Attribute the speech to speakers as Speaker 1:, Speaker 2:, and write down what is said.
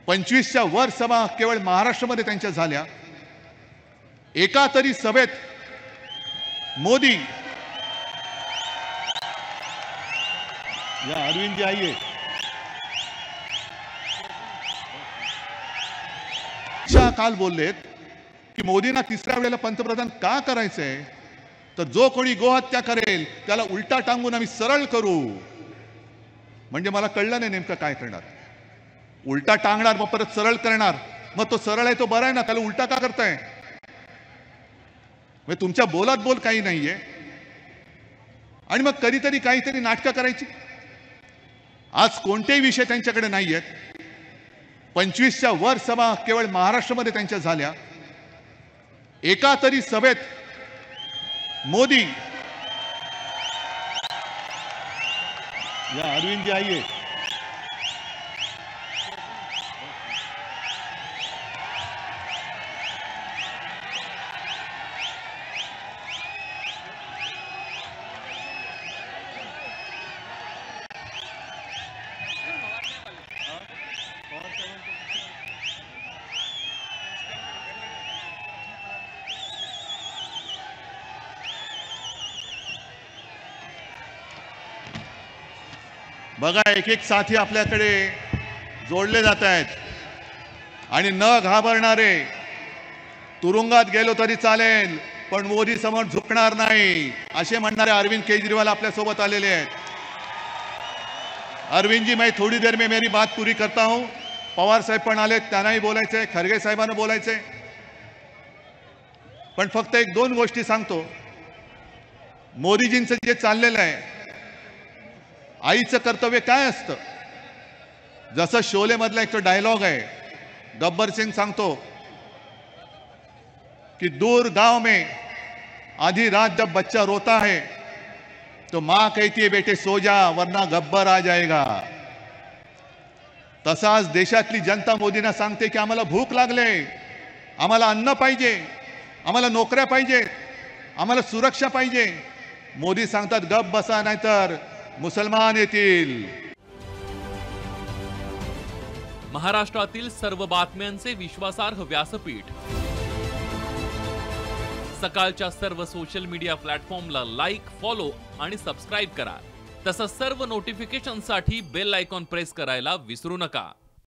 Speaker 1: 25च्या वर सभा केवळ महाराष्ट्रामध्ये त्यांच्या झाल्या। एका तरी सभेत मोदी या अरविंद जी आइए काल बोललेत की मोदींना तिसऱ्या वेळेला पंतप्रधान का करायचंय, तर जो कोणी गोहत्या करेल त्याला उलटा टांगून आम्ही सरळ करू। म्हणजे मला कळलं नाही नेमकं काय करणार। उलटा टांगणार मग परत सरळ करणार, मग तो सरळ आहे तो बरा आहे ना, त्याला उलटा का करताय? म्हणजे तुमच्या बोलात बोल काही नाहीये आणि मग कधीतरी काहीतरी नाटकं करायची। आज कोणतेही विषय त्यांच्याकडे नाहीयेत। 25च्या वर सभा केवळ महाराष्ट्रामध्ये त्यांच्या झाल्या। एका तरी सभेत मोदी या अरविंद जी आइए बघा, एक एक साथी आपल्याकडे जोडले जात आहेत आणि न घाबरणारे, तुरुंगात गेलो तरी चालेल पण मोदी समोर झुकणार नाही असे म्हणणारे अरविंद केजरीवाल आपल्या सोबत आलेले आहेत। अरविंद जी, मैं थोड़ी देर में मेरी बात पूरी करता हूं। पवार साहेब पण आले, त्यांनाही बोलायचंय, खरगे साहेबांना बोलायचंय, पण फक्त एक दोन गोष्टी सांगतो। मोदीजींचं जे चाललेलं आहे, आईचं कर्तव्य काय असतं, जसं शोले मधला एक तो डायलॉग आहे, गब्बर सिंग सांगतो कि दूर गांव में आधी रात जब बच्चा रोता है तो मां कहती है बेटे सो जा वरना गब्बर आ जाएगा। तसाच देशातली जनता मोदींना सांगते की आम्हाला भूक लागले, आम्हाला अन्न पाहिजे, आम्हाला नोकऱ्या पाहिजे, आम्हाला सुरक्षा पाहिजे। मोदी सांगतात गप बसा नाहीतर मुसलमान येतील।
Speaker 2: महाराष्ट्रातील सर्व बातम्यांचे विश्वासार्ह व्यासपीठ, सकाळच्या सर्व सोशल मीडिया प्लॅटफॉर्मला लाईक, फॉलो आणि सबस्क्राईब करा। तसंच सर्व नोटिफिकेशनसाठी बेल आयकॉन प्रेस करायला विसरू नका।